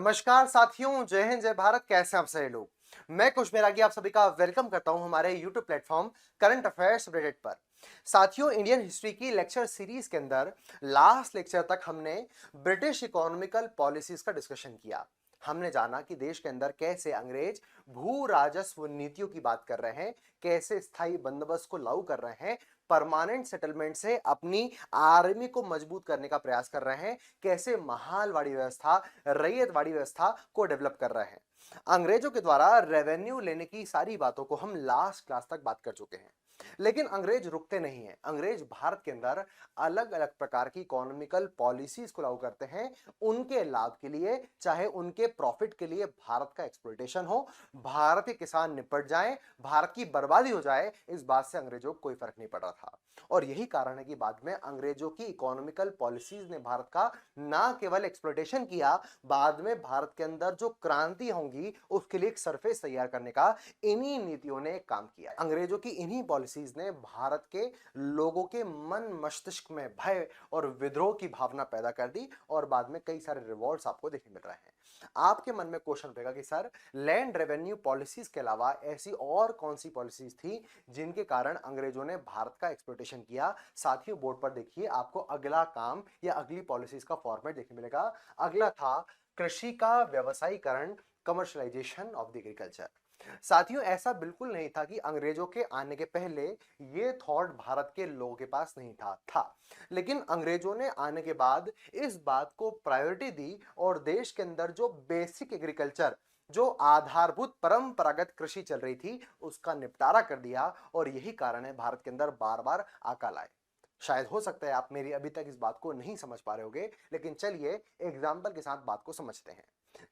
नमस्कार साथियों, जय हिंद जय भारत। कैसे हैं आप सभी लोग। मैं कुश बैरागी आप सभी का वेलकम करता हूं हमारे YouTube platform current affairs updated पर। साथियों, इंडियन हिस्ट्री की लेक्चर सीरीज के अंदर लास्ट लेक्चर तक हमने ब्रिटिश इकोनॉमिकल पॉलिसीज का डिस्कशन किया। हमने जाना कि देश के अंदर कैसे अंग्रेज भू राजस्व नीतियों की बात कर रहे हैं, कैसे स्थायी बंदोबस्त को लागू कर रहे हैं, परमानेंट सेटलमेंट से अपनी आर्मी को मजबूत करने का प्रयास कर रहे हैं, कैसे महालवाड़ी व्यवस्था, रैयतवाड़ी व्यवस्था को डेवलप कर रहे हैं। अंग्रेजों के द्वारा रेवेन्यू लेने की सारी बातों को हम लास्ट क्लास तक बात कर चुके हैं। लेकिन अंग्रेज रुकते नहीं हैं। अंग्रेज भारत के अंदर अलग अलग प्रकार की इकोनॉमिकल पॉलिसीज को लागू करते हैं उनके लाभ के लिए, चाहे उनके प्रॉफिट के लिए भारत का एक्सप्लॉयटेशन हो, भारत के किसान निपट जाएं, भारत की बर्बादी हो जाए, इस बात से अंग्रेजों को कोई फर्क नहीं पड़ रहा था। और यही कारण है कि बाद में अंग्रेजों की इकोनॉमिकल पॉलिसीज ने भारत का ना केवल एक्सप्लॉयटेशन किया, बाद में भारत के अंदर जो क्रांति होंगी उसके लिए एक सरफेस तैयार करने का इन्हीं नीतियों ने काम किया। अंग्रेजों की इन्हीं पॉलिसीज ने भारत के लोगों के मन मस्तिष्क में भय और विद्रोह की भावना पैदा कर दी और बाद में कई सारे रिवॉल्ट्स आपको देखने मिल रहे हैं। आपके मन में क्वेश्चन रहेगा कि सर, लैंड रेवेन्यू पॉलिसीज के अलावा ऐसी और कौन सी पॉलिसीज थी जिनके कारण अंग्रेजों ने भारत का एक्सप्लॉयटेशन किया। साथियों, बोर्ड पर देखिए, आपको अगला काम या अगली पॉलिसीज का फॉर्मेट देखने मिलेगा। अगला था कृषि का व्यवसायीकरण, कमर्शलाइजेशन ऑफ द एग्रीकल्चर। साथियों, ऐसा बिल्कुल नहीं था कि अंग्रेजों के आने के पहले ये थॉट भारत के लोगों के पास नहीं था। लेकिन अंग्रेजों ने आने के बाद इस बात को प्रायोरिटी दी और देश के अंदर जो बेसिक एग्रीकल्चर, जो आधारभूत परंपरागत कृषि चल रही थी, उसका निपटारा कर दिया। और यही कारण है भारत के अंदर बार बार अकाल आए। शायद हो सकता है आप मेरी अभी तक इस बात को नहीं समझ पा रहे होगे, लेकिन चलिए एग्जाम्पल के साथ बात को समझते हैं।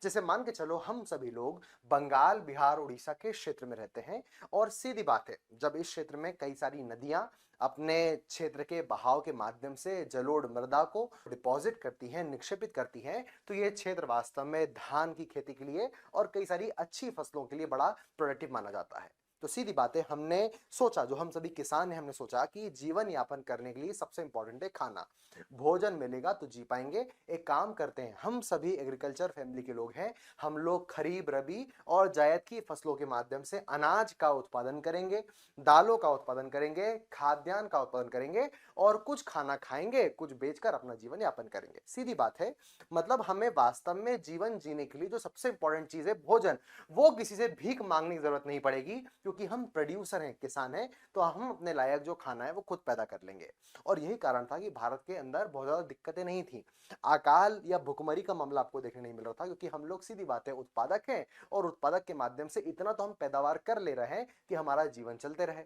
जैसे मान के चलो हम सभी लोग बंगाल, बिहार, उड़ीसा के क्षेत्र में रहते हैं। और सीधी बात है, जब इस क्षेत्र में कई सारी नदियां अपने क्षेत्र के बहाव के माध्यम से जलोढ़ मृदा को डिपॉजिट करती हैं, निक्षेपित करती हैं, तो ये क्षेत्र वास्तव में धान की खेती के लिए और कई सारी अच्छी फसलों के लिए बड़ा प्रोडक्टिव माना जाता है। तो सीधी बात है, हमने सोचा, जो हम सभी किसान हैं, हमने सोचा कि जीवन यापन करने के लिए सबसे इंपॉर्टेंट है खाना। भोजन मिलेगा तो जी पाएंगे। एक काम करते हैं, हम सभी एग्रीकल्चर फैमिली के लोग हैं, हम लोग खरीफ, रबी और जायद की फसलों के माध्यम से अनाज का उत्पादन करेंगे, दालों का उत्पादन करेंगे, खाद्यान्न का उत्पादन करेंगे और कुछ खाना खाएंगे, कुछ बेचकर अपना जीवन यापन करेंगे। सीधी बात है, मतलब हमें वास्तव में जीवन जीने के लिए जो सबसे इंपॉर्टेंट चीज है भोजन, वो किसी से भीख मांगने की जरूरत नहीं पड़ेगी, क्योंकि हम प्रोड्यूसर हैं, किसान हैं, तो हम अपने लायक जो खाना है वो खुद पैदा कर लेंगे। और यही कारण था कि भारत के अंदर बहुत ज्यादा दिक्कतें नहीं थी। अकाल या भुखमरी का मामला आपको देखने नहीं मिल रहा था, क्योंकि हम लोग सीधी बात है उत्पादक हैं और उत्पादक के माध्यम से इतना तो हम पैदावार कर ले रहे हैं कि हमारा जीवन चलते रहे।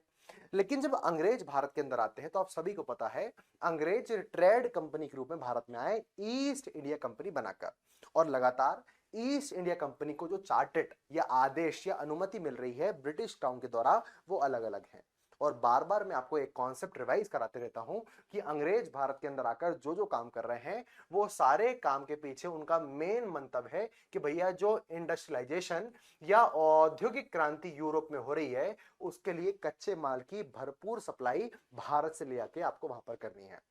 लेकिन जब अंग्रेज भारत के अंदर आते हैं तो आप सभी को पता है, अंग्रेज ट्रेड कंपनी के रूप में भारत में आए, ईस्ट इंडिया कंपनी बनाकर। और लगातार ईस्ट इंडिया कंपनी को जो चार्टेड या आदेश या अनुमति मिल रही है ब्रिटिश क्राउन के द्वारा, वो अलग अलग है। और बार बार मैं आपको एक कॉन्सेप्ट रिवाइज कराते रहता हूं कि अंग्रेज भारत के अंदर आकर जो जो काम कर रहे हैं, वो सारे काम के पीछे उनका मेन मंतव्य है कि भैया जो इंडस्ट्रियलाइजेशन या औद्योगिक क्रांति यूरोप में हो रही है, उसके लिए कच्चे माल की भरपूर सप्लाई भारत से ले आके आपको वहां पर करनी है।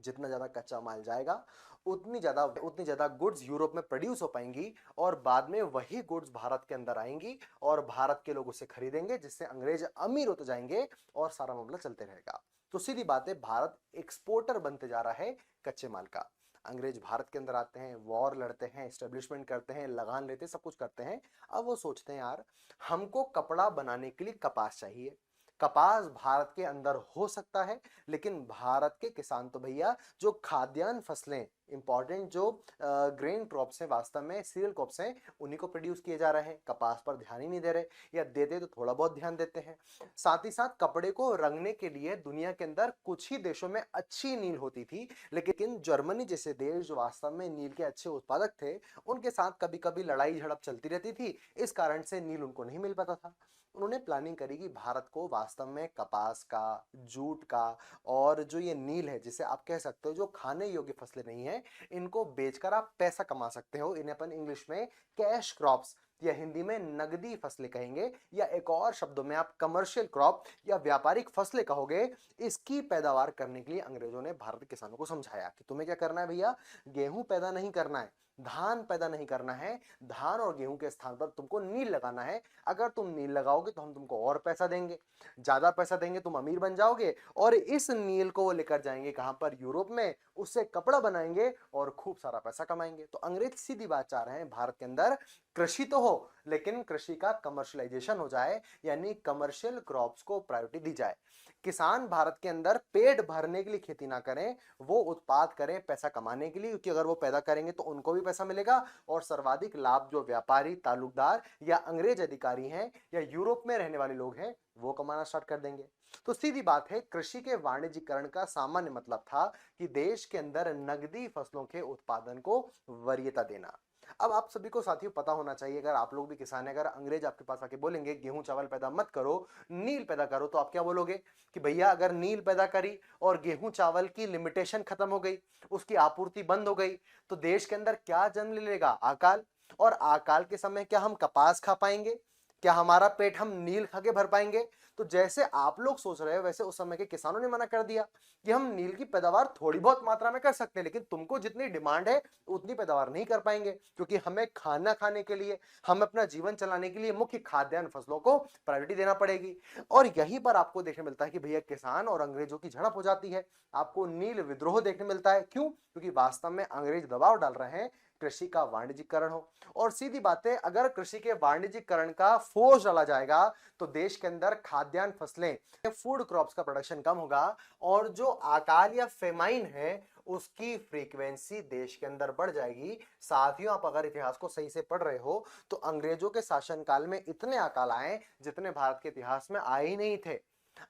जितना ज्यादा कच्चा माल जाएगा, उतनी ज्यादा गुड्स यूरोप में प्रोड्यूस हो पाएंगी और बाद में वही गुड्स भारत के अंदर आएंगी और भारत के लोग उसे खरीदेंगे, जिससे अंग्रेज अमीर होते जाएंगे और सारा मामला चलते रहेगा। तो सीधी बात है, भारत एक्सपोर्टर बनते जा रहा है कच्चे माल का। अंग्रेज भारत के अंदर आते हैं, वॉर लड़ते हैं, एस्टेब्लिशमेंट करते हैं, लगान लेते हैं, सब कुछ करते हैं। अब वो सोचते हैं, यार हमको कपड़ा बनाने के लिए कपास चाहिए। कपास भारत के अंदर हो सकता है, लेकिन भारत के किसान तो भैया जो खाद्यान्न फसलें, इंपॉर्टेंट जो ग्रेन क्रॉप्स हैं, वास्तव में सीरियल क्रॉप्स हैं, उन्हीं को प्रोड्यूस किए जा रहे हैं। कपास पर ध्यान ही नहीं दे रहे, या देते तो थोड़ा बहुत ध्यान देते हैं। साथ ही साथ कपड़े को रंगने के लिए दुनिया के अंदर कुछ ही देशों में अच्छी नील होती थी, लेकिन जर्मनी जैसे देश जो वास्तव में नील के अच्छे उत्पादक थे, उनके साथ कभी कभी लड़ाई झड़प चलती रहती थी। इस कारण से नील उनको नहीं मिल पाता था। उन्होंने प्लानिंग करी कि भारत को वास्तव में कपास का, जूट का और जो ये नील है, जिसे आप कह सकते हो जो खाने योग्य फसलें नहीं है, इनको बेचकर आप पैसा कमा सकते हो। इन्हें अपन इंग्लिश में कैश क्रॉप्स या हिंदी में नगदी फसलें कहेंगे, या एक और शब्दों में आप कमर्शियल क्रॉप या व्यापारिक फसलें कहोगे, इसकी पैदावार करने के लिए अंग्रेजों ने भारत के किसानों को समझाया कि तुम्हें क्या करना है भैया, गेहूं पैदा नहीं करना है, धान पैदा नहीं करना है, धान और गेहूं के स्थान पर तुमको नील लगाना है। अगर तुम नील लगाओगे तो हम तुमको और पैसा देंगे, ज्यादा पैसा देंगे, तुम अमीर बन जाओगे, और इस नील को वो लेकर जाएंगे कहां पर, यूरोप में, उससे कपड़ा बनाएंगे और खूब सारा पैसा कमाएंगे। तो अंग्रेज सीधी बात चाह रहे हैं, भारत के अंदर कृषि तो हो लेकिन कृषि का कमर्शियलाइजेशन हो जाए, यानी कमर्शियल क्रॉप्स को प्रायोरिटी दी जाए। किसान भारत के अंदर पेट भरने के लिए खेती ना करें, वो उत्पाद करें पैसा कमाने के लिए, क्योंकि अगर वो पैदा करेंगे तो उनको भी पैसा मिलेगा और सर्वाधिक लाभ जो व्यापारी, तालुकदार या अंग्रेज अधिकारी हैं या यूरोप में रहने वाले लोग हैं वो कमाना स्टार्ट कर देंगे। तो सीधी बात है, कृषि के वाणिज्यीकरण का सामान्य मतलब था कि देश के अंदर नगदी फसलों के उत्पादन को वरीयता देना। अब आप सभी को साथियों पता होना चाहिए, अगर आप लोग भी किसान हैं, अगर अंग्रेज आपके पास आके बोलेंगे गेहूं चावल पैदा मत करो, नील पैदा करो, तो आप क्या बोलोगे कि भैया अगर नील पैदा करी और गेहूं चावल की लिमिटेशन खत्म हो गई, उसकी आपूर्ति बंद हो गई, तो देश के अंदर क्या जन्म ले लेगा, अकाल। और अकाल के समय क्या हम कपास खा पाएंगे, क्या हमारा पेट हम नील खा के भर पाएंगे। तो जैसे आप लोग सोच रहे हो वैसे उस समय के किसानों ने मना कर दिया कि हम नील की पैदावार थोड़ी बहुत मात्रा में कर सकते हैं, लेकिन तुमको जितनी डिमांड है उतनी पैदावार नहीं कर पाएंगे, क्योंकि हमें खाना खाने के लिए, हम अपना जीवन चलाने के लिए मुख्य खाद्यान्न फसलों को प्रायोरिटी देना पड़ेगी। और यहीं पर आपको देखने मिलता है कि भैया किसान और अंग्रेजों की झड़प हो जाती है, आपको नील विद्रोह देखने मिलता है। क्यों? क्योंकि वास्तव में अंग्रेज दबाव डाल रहे हैं कृषि का वाणिज्यीकरण हो। और सीधी बात है, अगर कृषि के वाणिज्यीकरण का फोर्स डाला जाएगा तो देश के अंदर खाद्यान्न फसलें, फूड क्रॉप्स का प्रोडक्शन कम होगा, और जो अकाल या फेमाइन है उसकी फ्रीक्वेंसी देश के अंदर बढ़ जाएगी। साथियों, आप अगर इतिहास को सही से पढ़ रहे हो तो अंग्रेजों के शासनकाल में इतने अकाल आए जितने भारत के इतिहास में आए ही नहीं थे।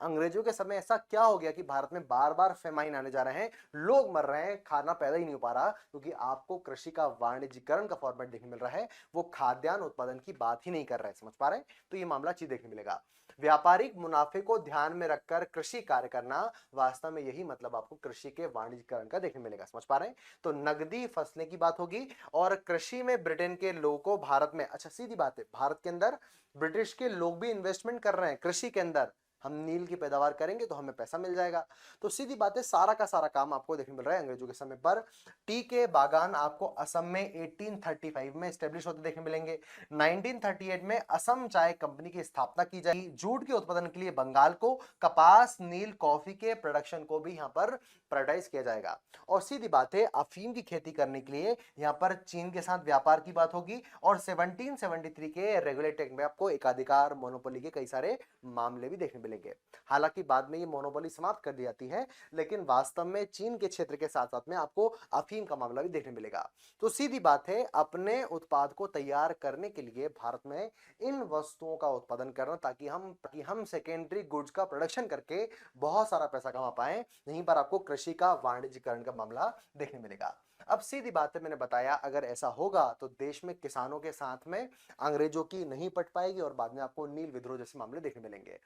अंग्रेजों के समय ऐसा क्या हो गया कि भारत में बार बार फेमाइन आने जा रहे हैं, लोग मर रहे हैं, खाना पैदा ही नहीं हो पा रहा, क्योंकि आपको कृषि का वाणिज्यीकरण का फॉर्मेट देखने मिल रहा है, वो खाद्यान्न उत्पादन की बात ही नहीं कर रहे हैं। समझ पा रहे हैं? तो ये मामला चीज देखने मिलेगा। व्यापारिक मुनाफे को ध्यान में रखकर कृषि कार्य करना, वास्तव में यही मतलब आपको कृषि के वाणिज्यीकरण का देखने मिलेगा। समझ पा रहे हैं? तो नगदी फसलें की बात होगी, और कृषि में ब्रिटेन के लोगों को भारत में, अच्छा सीधी बात है, भारत के अंदर ब्रिटिश के लोग भी इन्वेस्टमेंट कर रहे हैं कृषि के अंदर, हम नील की पैदावार करेंगे तो हमें पैसा मिल जाएगा। तो सीधी बात है, सारा का सारा काम आपको देखने मिल रहा है अंग्रेजों के समय पर। टी के बागान आपको असम में 1835 में स्टेब्लिश होते देखने मिलेंगे। 1938 में असम चाय कंपनी की स्थापना की जाएगी। जूट के उत्पादन के लिए बंगाल को, कपास, नील, कॉफी के प्रोडक्शन को भी यहाँ पर प्रायोरिटाइज किया जाएगा। और सीधी बात है, अफीम की खेती करने के लिए यहाँ पर चीन के साथ व्यापार की बात होगी। और 1773 के रेगुलेटेड एक्ट में आपको एकाधिकार, मोनोपोली के कई सारे मामले भी देखने मिलेंगे। हालांकि बाद में ये मोनोपोली समाप्त कर दी जाती है, लेकिन वास्तव में चीन के क्षेत्र के साथ साथ में आपको अफीम का मामला भी देखने मिलेगा। तो सीधी बात है, अपने उत्पाद को तैयार करने के लिए भारत में इन वस्तुओं का उत्पादन करना, ताकि हम सेकेंडरी गुड्स का प्रोडक्शन करके बहुत सारा पैसा कमा पाए। यहीं पर आपको कृषि का वाणिज्यीकरण का मामला देखने मिलेगा। अब सीधी बात है, मैंने बताया अगर ऐसा होगा तो देश में किसानों के साथ में अंग्रेजों की नहीं पट पाएगी, और बाद में आपको नील विद्रोह जैसे मामले देखने मिलेंगे।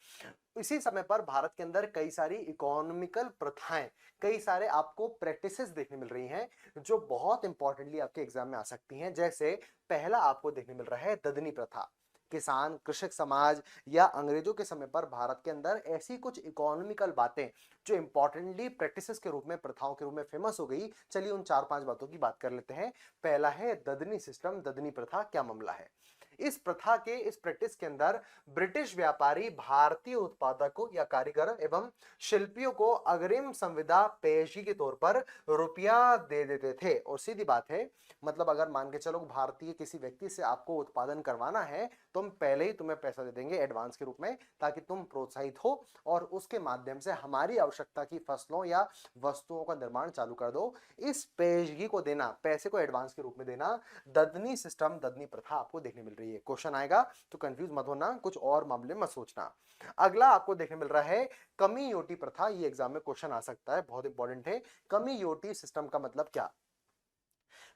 इसी समय पर भारत के अंदर कई सारी इकोनॉमिकल प्रथाएं, कई सारे आपको प्रैक्टिसेस देखने मिल रही हैं जो बहुत इंपॉर्टेंटली आपके एग्जाम में आ सकती हैं। जैसे पहला आपको देखने मिल रहा है ददनी प्रथा। किसान, कृषक समाज या अंग्रेजों के समय पर भारत के अंदर ऐसी कुछ इकोनॉमिकल बातें जो इंपॉर्टेंटली प्रैक्टिसेस के रूप में, प्रथाओं के रूप में फेमस हो गई। चलिए उन 4-5 बातों की बात कर लेते हैं। पहला है ददनी सिस्टम, ददनी प्रथा। क्या मामला है? इस प्रथा के, इस प्रैक्टिस के अंदर ब्रिटिश व्यापारी भारतीय उत्पादकों या कारीगर एवं शिल्पियों को अग्रिम संविदा पेशगी के तौर पर रुपया दे देते थे। और सीधी बात है, मतलब अगर मान के चलो भारतीय किसी व्यक्ति से आपको उत्पादन करवाना है तो हम पहले ही तुम्हें पैसा दे देंगे एडवांस के रूप में, ताकि तुम प्रोत्साहित हो और उसके माध्यम से हमारी आवश्यकता की फसलों या वस्तुओं का निर्माण चालू कर दो। इस पेशगी को देना, पैसे को एडवांस के रूप में देना, ददनी सिस्टम, ददनी प्रथा आपको देखने मिल रही है। क्वेश्चन आएगा तो कंफ्यूज मत होना, कुछ और मामले मत सोचना। अगला आपको देखने मिल रहा है कमीयोटी प्रथा। ये एग्जाम में क्वेश्चन आ सकता है, बहुत इंपॉर्टेंट है। कमीयोटी सिस्टम का मतलब क्या?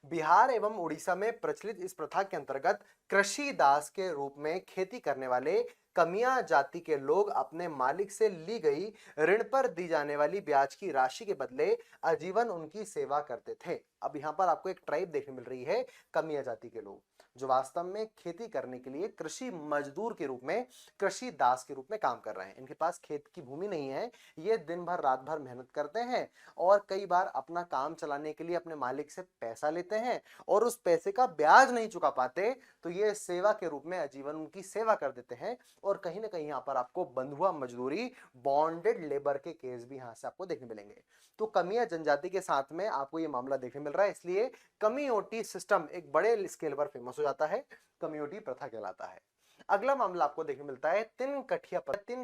बिहार एवं उड़ीसा में प्रचलित इस प्रथा के अंतर्गत कृषि दास के रूप में खेती करने वाले कमियां जाति के लोग अपने मालिक से ली गई ऋण पर दी जाने वाली ब्याज की राशि के बदले आजीवन उनकी सेवा करते थे। अब यहाँ पर आपको एक ट्राइब देखने मिल रही है, कमियां जाति के लोग, जो वास्तव में खेती करने के लिए कृषि मजदूर के रूप में, कृषि दास के रूप में काम कर रहे हैं। इनके पास खेत की भूमि नहीं है, ये दिन भर रात भर मेहनत करते हैं और कई बार अपना काम चलाने के लिए अपने मालिक से पैसा लेते हैं और उस पैसे का ब्याज नहीं चुका पाते, तो ये सेवा के रूप में आजीवन उनकी सेवा कर देते हैं। और कहीं ना कहीं यहाँ पर आपको बंधुआ मजदूरी, बॉन्डेड लेबर के केस भी यहाँ से आपको देखने मिलेंगे। तो कमियां जनजाति के साथ में आपको ये मामला देखने मिल रहा है, इसलिए कमियोटी सिस्टम एक बड़े स्केल पर फेमस हो जाता है, कमियोटी प्रथा कहलाता है। अगला मामला आपको देखने मिलता है तीन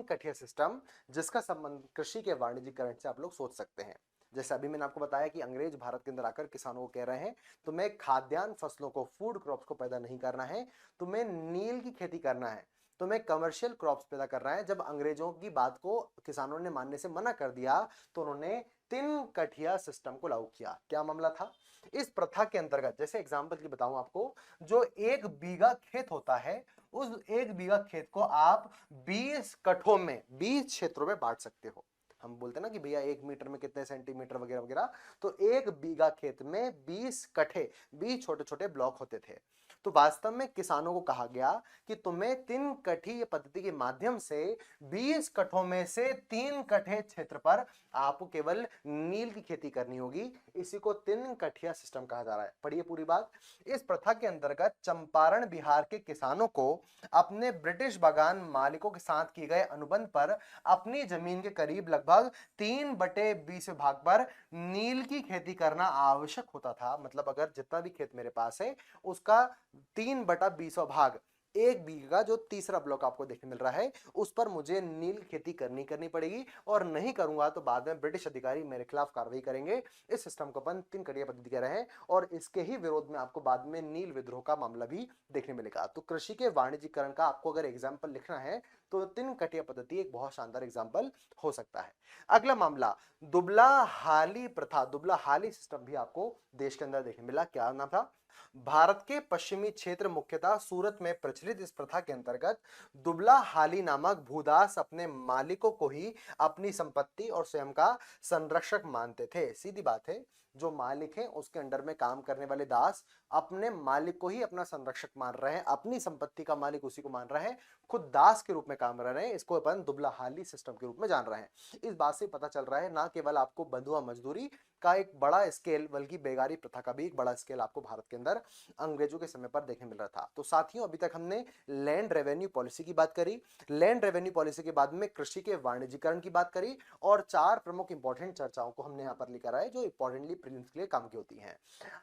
कठिया सिस्टम, जिसका संबंध कृषि के वाणिज्यीकरण से आप लोग सोच सकते हैं। जैसे अभी मैंने आपको बताया कि अंग्रेज भारत के अंदर आकर किसानों को कह रहे हैं तुम्हें खाद्यान्न फसलों को, फूड क्रॉप्स को पैदा नहीं करना है, तुम्हें नील की खेती करना है, तुम्हें कमर्शियल क्रॉप्स पैदा करना है। जब अंग्रेजों की बात को किसानों ने मानने से मना कर दिया तो उन्होंने तीन कठिया सिस्टम को लागू किया। क्या मामला था? इस प्रथा के अंतर्गत, जैसे एग्जांपल की बताऊं आपको, जो 1 बीघा खेत होता है, उस 1 बीघा खेत को आप 20 कठों में, 20 क्षेत्रों में बांट सकते हो। हम बोलते हैं ना कि भैया 1 मीटर में कितने सेंटीमीटर वगैरह वगैरह, तो 1 बीघा खेत में 20 कठे, 20 छोटे छोटे ब्लॉक होते थे। तो वास्तव में किसानों को कहा गया कि तुम्हें 3 कठी पद्धति के माध्यम से 20 कठों में से 3 कठे क्षेत्र पर आपको केवल नील की खेती करनी होगी। इसी को 3 कठिया सिस्टम कहा जा रहा है। पढ़िए पूरी बात। इस प्रथा के अंतर्गत चंपारण बिहार के किसानों को अपने ब्रिटिश बागान मालिकों के साथ किए गए अनुबंध पर अपनी जमीन के करीब लगभग 3/20 भाग पर नील की खेती करना आवश्यक होता था। मतलब अगर जितना भी खेत मेरे पास है उसका 3/20 भाग, 1 बीघा का जो तीसरा ब्लॉक आपको देखने मिल रहा है, उस पर मुझे नील खेती करनी पड़ेगी और नहीं करूंगा तो बाद में ब्रिटिश अधिकारी मेरे खिलाफ कार्रवाई करेंगे। इस सिस्टम को अपन 3 कठिया पद्धति कह रहे हैं और इसके ही विरोध में आपको बाद में नील विद्रोह का मामला भी देखने मिलेगा। तो कृषि के वाणिज्यीकरण का आपको अगर एग्जाम्पल लिखना है तो 3 कठिया पद्धति एक बहुत शानदार एग्जाम्पल हो सकता है। अगला मामला दुबला हाली प्रथा, दुबला हाली सिस्टम भी आपको देश के अंदर देखने मिला। क्या नाम था? भारत के पश्चिमी क्षेत्र, मुख्यतः सूरत में प्रचलित इस प्रथा के अंतर्गत दुबला हाली नामक भूदास अपने मालिकों को ही अपनी संपत्ति और स्वयं का संरक्षक मानते थे। सीधी बात है, जो मालिक है उसके अंडर में काम करने वाले दास अपने मालिक को ही अपना संरक्षक मान रहे हैं, अपनी संपत्ति का मालिक उसी को मान रहे हैं, खुद दास के रूप में काम कर रहे हैं। इसको अपन दुबला हाली सिस्टम के रूप में जान रहे हैं। इस बात से पता चल रहा है ना केवल आपको बंधुआ मजदूरी का एक बड़ा स्केल, बल्कि बेगारी प्रथा का भी एक बड़ा स्केल आपको भारत के अंदर अंग्रेजों के समय पर देखने मिल रहा था। तो साथियों, अभी तक हमने लैंड रेवेन्यू पॉलिसी की बात करी, लैंड रेवेन्यू पॉलिसी के बाद में कृषि के वाणिज्यीकरण की बात करी और 4 प्रमुख इंपॉर्टेंट चर्चाओं को हमने यहाँ पर लेकर आए जो इंपॉर्टेंटली प्रीलिम्स के लिए काम की होती हैं।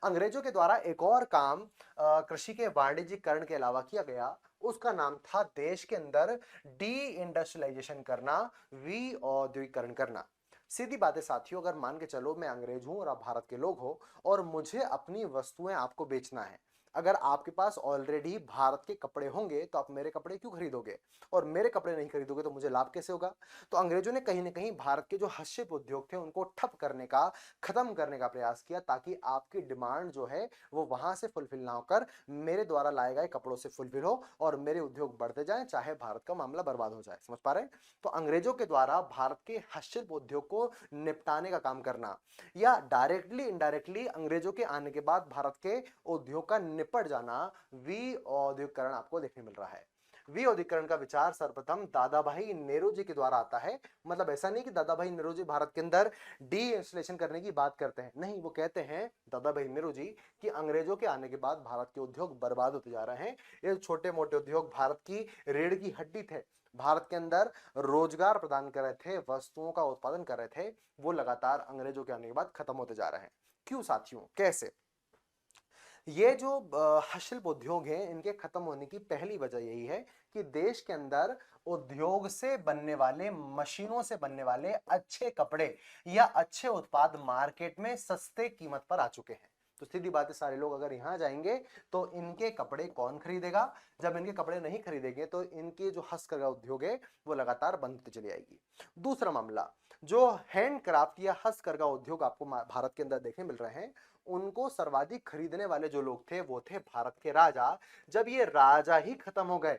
अंग्रेजों के द्वारा एक और काम कृषि के वाणिज्यीकरण के अलावा किया गया, उसका नाम था देश के अंदर डी इंडस्ट्रियलाइजेशन करना, विऔद्योगिकरण करना। सीधी बात है साथियों, अगर मान के चलो मैं अंग्रेज हूं और आप भारत के लोग हो और मुझे अपनी वस्तुएं आपको बेचना है, अगर आपके पास ऑलरेडी भारत के कपड़े होंगे तो आप मेरे कपड़े क्यों खरीदोगे, और मेरे कपड़े नहीं खरीदोगे तो मुझे लाभ कैसे होगा? तो अंग्रेजों ने कहीं ना कहीं भारत के जो हस्तशिल्प उद्योग थे उनको ठप करने का, खत्म करने का प्रयास किया, ताकि आपकी डिमांड जो है वो वहां से फुलफिल ना होकर मेरे द्वारा लाए गए कपड़ों से फुलफिल हो और मेरे उद्योग बढ़ते जाएं, चाहे भारत का मामला बर्बाद हो जाए। समझ पा रहे हैं? तो अंग्रेजों के द्वारा भारत के हस्तशिल्प उद्योग को निपटाने का काम करना, या डायरेक्टली इनडायरेक्टली अंग्रेजों के आने के बाद भारत के उद्योग का निपट जाना, विऔद्योगिकरण आपको देखने मिल रहा है। विऔद्योगिकरण का विचार सर्वप्रथम दादा भाई नेहरू जी के द्वारा आता है। मतलब ऐसा नहीं कि दादा भाई नेहरू जी भारत के अंदर डी इंस्टॉलेशन करने की बात करते हैं, नहीं, वो कहते हैं दादा भाई नेहरू जी कि अंग्रेजों के आने के बाद भारत के उद्योग बर्बाद होते जा रहे हैं। ये छोटे मोटे उद्योग भारत की रीढ़ की हड्डी थे, भारत के अंदर रोजगार प्रदान कर रहे थे, वस्तुओं का उत्पादन कर रहे थे, वो लगातार अंग्रेजों के आने के बाद खत्म होते जा रहे हैं। क्यों साथियों, कैसे? ये जो हस्तशिल्प उद्योग हैं, इनके खत्म होने की पहली वजह यही है कि देश के अंदर उद्योग से बनने वाले, मशीनों से बनने वाले अच्छे कपड़े या अच्छे उत्पाद मार्केट में सस्ते कीमत पर आ चुके हैं। तो सीधी बात है, सारे लोग अगर यहां जाएंगे तो इनके कपड़े कौन खरीदेगा? जब इनके कपड़े नहीं खरीदेंगे तो इनके जो हस्तकरघा उद्योग है वो लगातार बंद होती चली आएगी। दूसरा मामला, जो हैंडक्राफ्ट या हस्तकरघा उद्योग आपको भारत के अंदर देखने मिल रहे हैं, उनको सर्वाधिक खरीदने वाले जो लोग थे वो थे भारत के राजा। जब ये राजा ही खत्म हो गए,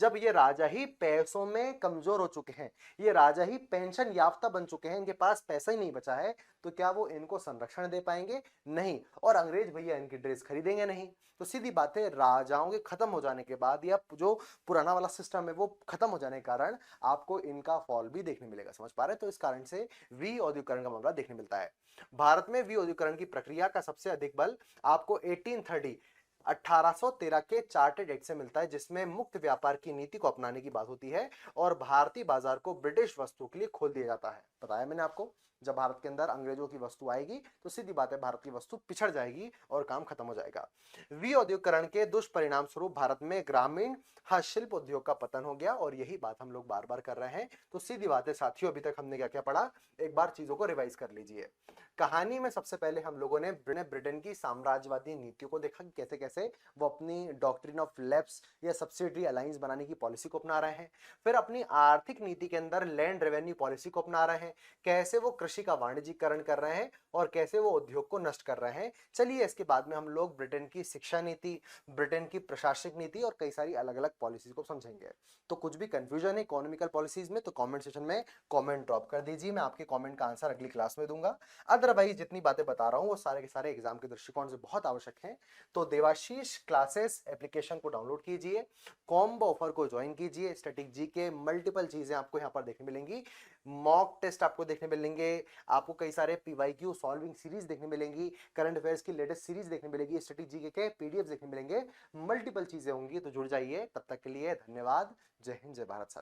जब ये राजा ही पैसों में कमजोर हो चुके हैं, ये राजा ही पेंशन याफ्ता बन चुके हैं, इनके पास पैसा ही नहीं बचा है, तो क्या वो इनको संरक्षण दे पाएंगे? नहीं। और अंग्रेज भैया इनकी ड्रेस खरीदेंगे नहीं। तो सीधी बात है, राजाओं के खत्म हो जाने के बाद या जो पुराना वाला सिस्टम है वो खत्म हो जाने के कारण आपको इनका फॉल भी देखने मिलेगा। समझ पा रहे हैं? तो इस कारण से विऔद्योगिकरण का मामला देखने मिलता है। भारत में विऔद्योगिकरण की प्रक्रिया का सबसे अधिक बल आपको 1830 1813 के चार्टेड एक्ट से मिलता है, जिसमें मुक्त व्यापार की नीति को अपनाने की बात होती है और भारतीय बाजार को ब्रिटिश वस्तु के लिए खोल दिया जाता है। बताया मैंने आपको, जब भारत के अंदर अंग्रेजों की वस्तु आएगी तो सीधी बात है भारत की वस्तु पिछड़ जाएगी और काम खत्म हो जाएगा। विऔद्योगिकरण के दुष्परिणाम स्वरूप भारत में ग्रामीण हस्तशिल्प उद्योग का पतन हो गया और यही बात हम लोग बार बार कर रहे हैं। तो सीधी बात है साथियों, अभी तक हमने क्या क्या पढ़ा, एक बार चीजों को रिवाइज कर लीजिए। कहानी में सबसे पहले हम लोगों ने ब्रिटेन की साम्राज्यवादी नीतियों को देखा कि कैसे कैसे वो अपनी डॉक्ट्रिन ऑफ लैप्स या सब्सिडरी अलायंस बनाने की पॉलिसी को अपना रहे हैं। फिर अपनी आर्थिक नीति के अंदर लैंड रेवेन्यू पॉलिसी को अपना रहे हैं, कैसे वो कृषि का वाणिज्यीकरण कर रहे हैं और कैसे वो उद्योग को नष्ट कर रहे हैं। चलिए इसके बाद में हम लोग ब्रिटेन की शिक्षा नीति, ब्रिटेन की प्रशासनिक नीति और कई सारी अलग अलग पॉलिसीज को समझेंगे। तो कुछ भी कंफ्यूजन है इकोनॉमिकल पॉलिसीज में तो कमेंट सेक्शन में कमेंट ड्रॉप कर दीजिए, मैं आपके कमेंट का आंसर अगली क्लास में दूंगा। अदरवाइज जितनी बातें बता रहा हूं वो सारे के सारे एग्जाम के दृष्टिकोण से बहुत आवश्यक हैं। तो देवाशीष क्लासेस एप्लीकेशन को डाउनलोड कीजिए, कॉम्बो ऑफर को ज्वाइन कीजिए। स्टैटिक जी के मल्टीपल चीजें आपको यहाँ पर देखने मिलेंगी, मॉक टेस्ट आपको देखने मिलेंगे, आपको कई सारे पीवाईक्यू सॉल्विंग सीरीज देखने मिलेंगी, करंट अफेयर्स की लेटेस्ट सीरीज देखने मिलेगी, स्टैटिक जी के पीडीएफ देखने मिलेंगे, मल्टीपल चीजें होंगी। तो जुड़ जाइए, तब तक के लिए धन्यवाद। जय हिंद, जय भारत।